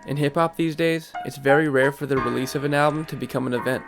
In hip-hop these days, it's very rare for the release of an album to become an event.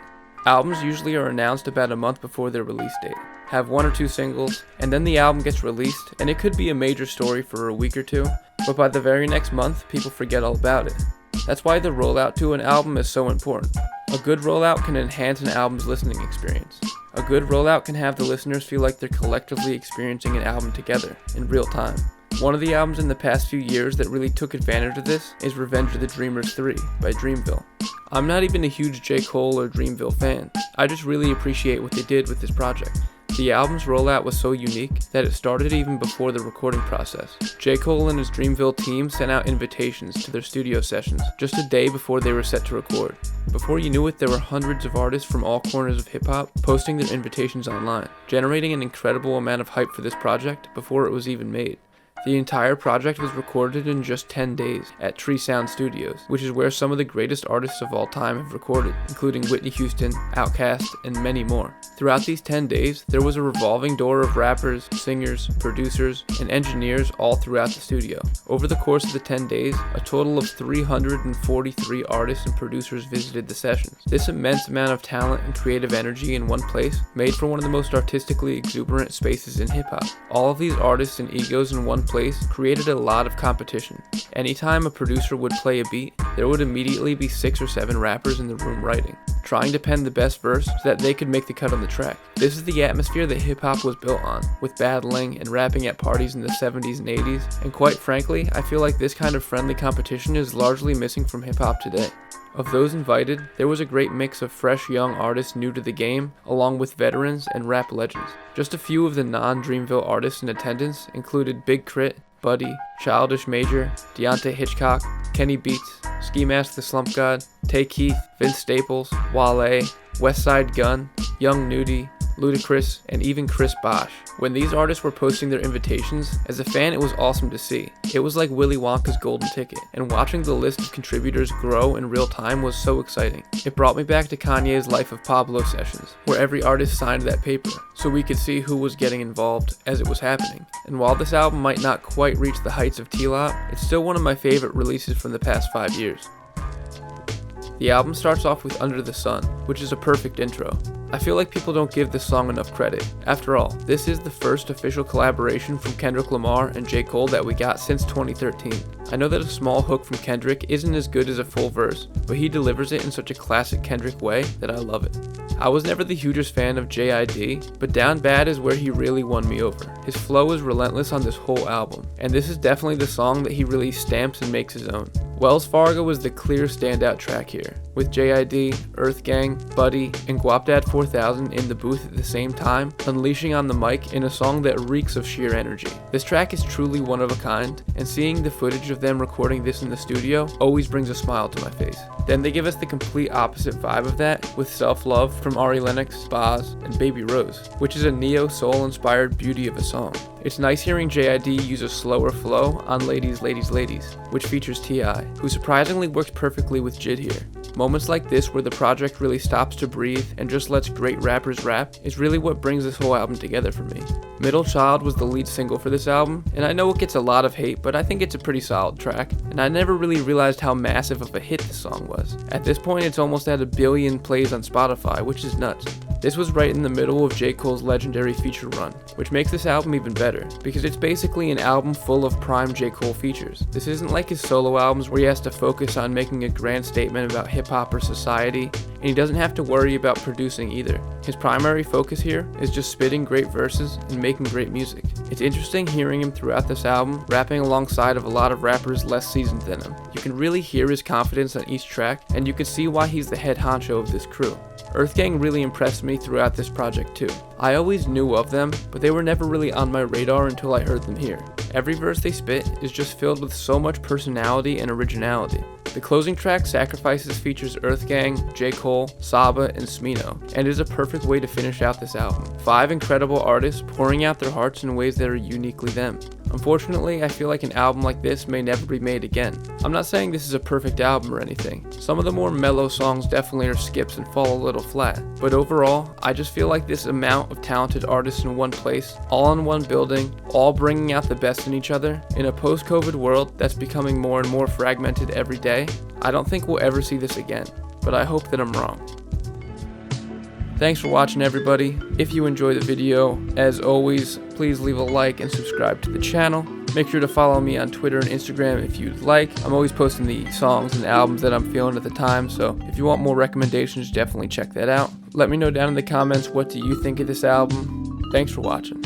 Albums usually are announced about a month before their release date, have 1 or 2 singles, and then the album gets released, and it could be a major story for a week or 2, but by the very next month, people forget all about it. That's why the rollout to an album is so important. A good rollout can enhance an album's listening experience. A good rollout can have the listeners feel like they're collectively experiencing an album together, in real time. One of the albums in the past few years that really took advantage of this is Revenge of the Dreamers 3 by Dreamville. I'm not even a huge J. Cole or Dreamville fan, I just really appreciate what they did with this project. The album's rollout was so unique that it started even before the recording process. J. Cole and his Dreamville team sent out invitations to their studio sessions just a day before they were set to record. Before you knew it, there were hundreds of artists from all corners of hip-hop posting their invitations online, generating an incredible amount of hype for this project before it was even made. The entire project was recorded in just 10 days at Tree Sound Studios, which is where some of the greatest artists of all time have recorded, including Whitney Houston, Outkast, and many more. Throughout these 10 days, there was a revolving door of rappers, singers, producers, and engineers all throughout the studio. Over the course of the 10 days, a total of 343 artists and producers visited the sessions. This immense amount of talent and creative energy in one place made for one of the most artistically exuberant spaces in hip-hop. All of these artists and egos in one place created a lot of competition. Anytime a producer would play a beat, there would immediately be 6 or 7 rappers in the room writing, trying to pen the best verse so that they could make the cut on the track. This is the atmosphere that hip-hop was built on, with battling and rapping at parties in the 70s and 80s, and quite frankly, I feel like this kind of friendly competition is largely missing from hip-hop today. Of those invited, there was a great mix of fresh young artists new to the game, along with veterans and rap legends. Just a few of the non-Dreamville artists in attendance included Big Crit, Buddy, Childish Major, Deontay Hitchcock, Kenny Beats, Ski Mask the Slump God, Tay Keith, Vince Staples, Wale, Westside Gun, Young Nudie, Ludacris, and even Chris Bosh. When these artists were posting their invitations, as a fan it was awesome to see. It was like Willy Wonka's golden ticket, and watching the list of contributors grow in real time was so exciting. It brought me back to Kanye's Life of Pablo sessions, where every artist signed that paper, so we could see who was getting involved as it was happening. And while this album might not quite reach the heights of T-Lot, it's still one of my favorite releases from the past 5 years. The album starts off with Under the Sun, which is a perfect intro. I feel like people don't give this song enough credit. After all, this is the first official collaboration from Kendrick Lamar and J. Cole that we got since 2013. I know that a small hook from Kendrick isn't as good as a full verse, but he delivers it in such a classic Kendrick way that I love it. I was never the hugest fan of J.I.D, but Down Bad is where he really won me over. His flow is relentless on this whole album, and this is definitely the song that he really stamps and makes his own. Wells Fargo was the clear standout track here, with J.I.D, Earth Gang, Buddy, and Guapdad 4000 in the booth at the same time, unleashing on the mic in a song that reeks of sheer energy. This track is truly one of a kind, and seeing the footage of them recording this in the studio always brings a smile to my face. Then they give us the complete opposite vibe of that, with Self-Love from Ari Lennox, Boz, and Baby Rose, which is a neo-soul inspired beauty of a song. It's nice hearing J.I.D use a slower flow on Ladies, Ladies, Ladies, which features T.I., who surprisingly works perfectly with j.i.d here. Moments like this where the project really stops to breathe and just lets great rappers rap is really what brings this whole album together for me. Middle Child was the lead single for this album, and I know it gets a lot of hate, but I think it's a pretty solid track, and I never really realized how massive of a hit this song was. At this point, it's almost at 1 billion plays on Spotify, which is nuts. This was right in the middle of J. Cole's legendary feature run, which makes this album even better, because it's basically an album full of prime J. Cole features. This isn't like his solo albums where he has to focus on making a grand statement about hip-hop or society, and he doesn't have to worry about producing either. His primary focus here is just spitting great verses and making great music. It's interesting hearing him throughout this album, rapping alongside of a lot of rappers less seasoned than him. You can really hear his confidence on each track, and you can see why he's the head honcho of this crew. Earth Gang really impressed me throughout this project too. I always knew of them, but they were never really on my radar until I heard them here. Every verse they spit is just filled with so much personality and originality. The closing track, Sacrifices, features Earth Gang, J. Cole, Saba, and Smino, and is a perfect way to finish out this album. 5 incredible artists pouring out their hearts in ways that are uniquely them. Unfortunately, I feel like an album like this may never be made again. I'm not saying this is a perfect album or anything. Some of the more mellow songs definitely are skips and fall a little flat. But overall, I just feel like this amount of talented artists in one place, all in one building, all bringing out the best in each other, in a post-COVID world that's becoming more and more fragmented every day, I don't think we'll ever see this again. But I hope that I'm wrong. Thanks for watching, everybody. If you enjoyed the video, as always, please leave a like and subscribe to the channel. Make sure to follow me on Twitter and Instagram if you'd like. I'm always posting the songs and albums that I'm feeling at the time, so if you want more recommendations, definitely check that out. Let me know down in the comments, what do you think of this album? Thanks for watching.